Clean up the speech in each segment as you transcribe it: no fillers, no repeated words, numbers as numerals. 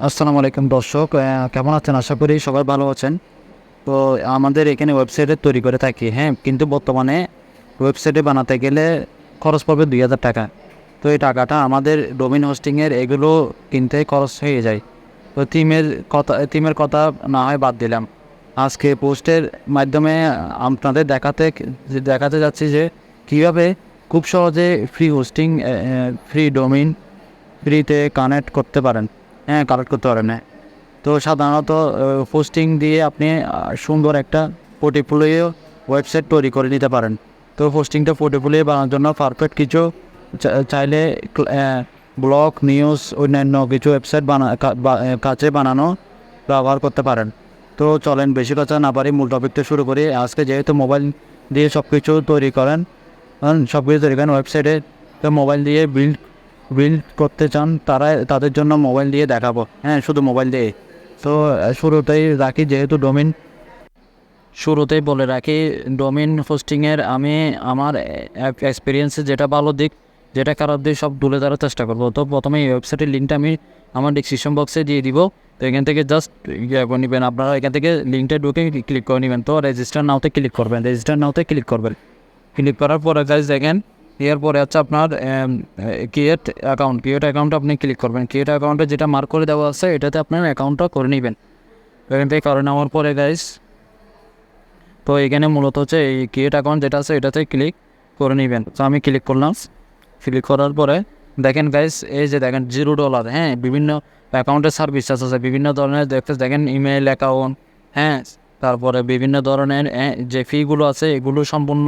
আসসালামু আলাইকুম দর্শক, কেমন আছেন? আশা করি সবাই ভালো আছেন। তো আমাদের এখানে ওয়েবসাইটে তৈরি করে থাকি, হ্যাঁ, কিন্তু বর্তমানে ওয়েবসাইটে বানাতে গেলে খরচ পড়বে ২,০০০ টাকা। তো এই টাকাটা আমাদের ডোমেইন হোস্টিংয়ের এগুলো কিনতে খরচ হয়ে যায়। তো থিমের কথা না হয় বাদ দিলাম। আজকে পোস্টের মাধ্যমে আপনাদের দেখাতে যাচ্ছি যে কীভাবে খুব সহজে ফ্রি হোস্টিং, ফ্রি ডোমেইন ফ্রিতে কানেক্ট করতে পারেন, হ্যাঁ। তো সাধারণত পোস্টিং দিয়ে আপনি সুন্দর একটা পোর্টফোলিও ওয়েবসাইট তৈরি করে নিতে পারেন। তো পোস্টিংটা পোর্টফোলিও বানানোর জন্য পারফেক্ট কিছু চাইলে ব্লগ, নিউজ, অন্যান্য কিছু ওয়েবসাইট কাছে বানানো ব্যবহার করতে পারেন। তো চলেন বেশি কথা না পারি, মূল টপিকটা শুরু করি। আজকে যেহেতু মোবাইল দিয়ে সব কিছু তৈরি করেন ওয়েবসাইটে, তো মোবাইল দিয়ে বিল্ড করতে চান তাদের জন্য মোবাইল দিয়ে দেখাবো, হ্যাঁ, শুধু মোবাইল দিয়ে। তো শুরুতেই বলে রাখি ডোমেইন হোস্টিংয়ের আমি আমার এক্সপিরিয়েন্সে যেটা ভালো দিক, যেটা খারাপ দিক সব তুলে ধরার চেষ্টা করবো। তো প্রথমে এই ওয়েবসাইটের লিঙ্কটা আমি আমার ডিসক্রিপশন বক্সে দিয়ে দিব। তো এখান থেকে জাস্ট করে নেবেন, আপনারা এখান থেকে লিঙ্কটা ঢুকে ক্লিক করে নেবেন। তো রেজিস্টার নাওতে ক্লিক করবেন। ক্লিক করার পরে গাইজ দেখেন, এরপরে হচ্ছে আপনার ক্রিয়েট অ্যাকাউন্ট আপনি ক্লিক করবেন। ক্রিয়েট অ্যাকাউন্টে যেটা মার্ক করে দেওয়া আছে এটাতে আপনার অ্যাকাউন্টটা করে নেবেন। এখান থেকে করে নেওয়ার পরে গাইজ, তো এখানে মূলত হচ্ছে এই ক্রিয়েট অ্যাকাউন্ট যেটা আছে এটাতে ক্লিক করে নেবেন। তো আমি ক্লিক করলাম। ক্লিক করার পরে দেখেন গাইজ, এই যে দেখেন $0, হ্যাঁ, বিভিন্ন অ্যাকাউন্টের সার্ভিস আছে, বিভিন্ন ধরনের দেখেন ইমেল অ্যাকাউন্ট, হ্যাঁ, তারপরে বিভিন্ন ধরনের যে ফিগুলো আছে এগুলো সম্পূর্ণ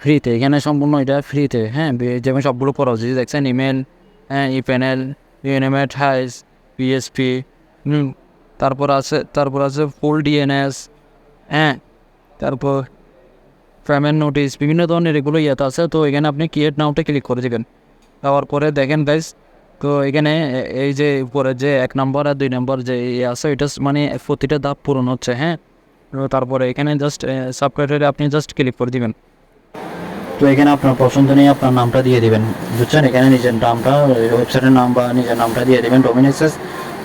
ফ্রিতে, এখানে সম্পূর্ণ এটা ফ্রিতে, হ্যাঁ, যেমন সবগুলো করা উচিত। দেখছেন ইমেল, হ্যাঁ, ইপ্যানেল, ইউএনএমএট হাইস, পিএসপি, তারপর আছে ফুল ডিএনএস, হ্যাঁ, তারপর পেমেন্ট নোটিস, বিভিন্ন ধরনের এগুলো ইয়েতে আছে। তো এখানে আপনি ক্রিয়েট নাওতে ক্লিক করে দেবেন। দেওয়ার পরে দেখেন গাইজ, তো এখানে এই যে উপরে যে 1 নম্বর আর 2 নম্বর যে আছে এটা মানে প্রতিটা ধাপ পূরণ হচ্ছে, হ্যাঁ। তারপরে এখানে জাস্ট সাবটাইটেলে আপনি জাস্ট ক্লিক করে দিবেন। তো এখানে আপনার পছন্দ নিয়ে আপনার নামটা দিয়ে দিবেন, বুঝছেন? এখানে নিজের নামটা, ওয়েবসাইটের নাম বা নিজের নামটা দিয়ে দেবেন, ডোমেইন অ্যাক্সেস।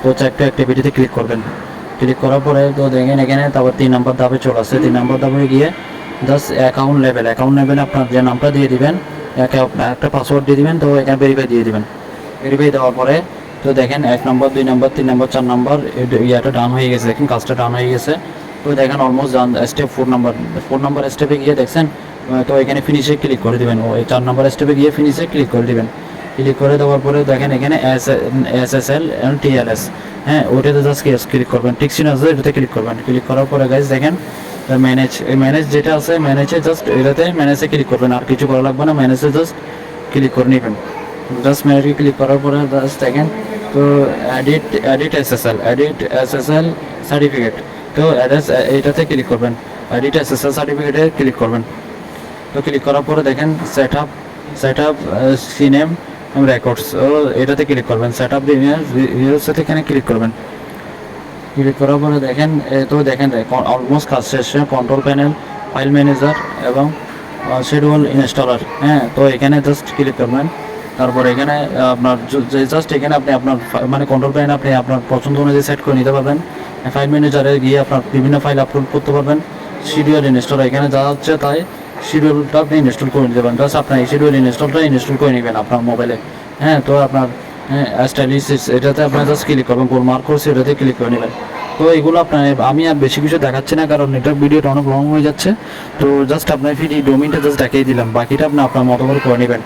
তো একটা অ্যাক্টিভিটিতে ক্লিক করবেন। ক্লিক করার পরে তো দেখেন এখানে তারপর 3 নম্বর ধাপে চলে আসছে। 3 নম্বর ধাপে গিয়ে জাস্ট অ্যাকাউন্ট লেভেলে আপনার যে নামটা দিয়ে দিবেন, একটা পাসওয়ার্ড দিয়ে দিবেন। তো এখানে ভেরিফাই দিয়ে দিবেন। ভেরিফাই দেওয়ার পরে তো দেখেন 1 নম্বর, 2 নম্বর, 3 নম্বর, 4 নম্বর ইয়াটা ডান হয়ে গেছে, দেখেন কাজটা ডান হয়ে গেছে। তো দেখেন অলমোস্ট ডান। স্টেপ 4 নম্বর স্টেপে গিয়ে দেখছেন, তো এখানে ফিনিশে ক্লিক করে দেবেন। ওই 4 নম্বর স্টেপে গিয়ে ফিনিশে ক্লিক করে দেবেন। ক্লিক করে দেওয়ার পরে দেখেন এখানে SSL এবং TLS, হ্যাঁ, ওইটাতে জাস্ট ক্লিক করবেন। টিকচিহ্ন আছে এটাতে ক্লিক করবেন। ক্লিক করার পরে গাইজ দেখেন ম্যানেজ যেটা আছে, ম্যানেজে ক্লিক করবেন। আর কিছু করা লাগবে না, ম্যানেজে জাস্ট ক্লিক করে নেবেন। জাস্ট ম্যানেজে ক্লিক করার পরে জাস্ট দেখেন, তো এডিট SSL সার্টিফিকেট, তো এটাতে ক্লিক করবেন। এডিট SSL সার্টিফিকেটে ক্লিক করবেন। তো ক্লিক করার পরে দেখেন সেট আপ সিনেম রেকর্ডস, এটাতে ক্লিক করবেন। সেট আপ সাথে এখানে ক্লিক করবেন। ক্লিক করার পরে দেখেন, তো দেখেন অলমোস্ট কাজ শেষ। কন্ট্রোল প্যানেল, ফাইল ম্যানেজার এবং শিডিউল ইনস্টলার, হ্যাঁ, তো এখানে জাস্ট ক্লিক করবেন। তারপর এখানে আপনার জাস্ট এখানে আপনি আপনার মানে কন্ট্রোল প্যানেল আপনি আপনার পছন্দ অনুযায়ী সেট করে নিতে পারবেন। ফাইল ম্যানেজারে গিয়ে আপনার বিভিন্ন ফাইল আপলোড করতে পারবেন। শিডিউল ইনস্টলার, এখানে যা হচ্ছে তাই শিডিউলটা আপনি ইনস্টল করে নিতে পারেন। জাস্ট আপনার এই শিডিউল ইনস্টলটা ইনস্টল করে নেবেন আপনার মোবাইলে, হ্যাঁ। তো আপনার স্টাইলিশ এটাতে আপনার জাস্ট ক্লিক করবেন, কোন মার্ক করছে এটাতে ক্লিক করে নেবেন। তো এগুলো আপনার আমি আর বেশি কিছু দেখাচ্ছি না, কারণ এটা ভিডিওটা অনেক লং হয়ে যাচ্ছে। তো জাস্ট আপনার ডোমেইনটা জাস্ট দেখিয়ে দিলাম, বাকিটা আপনি আপনার মতো করে নেবেন।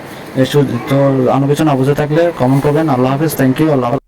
তো অন্য কিছু না বুঝে থাকলে কমেন্ট করবেন। আল্লাহ হাফেজ, থ্যাংক ইউ, আল্লাহ।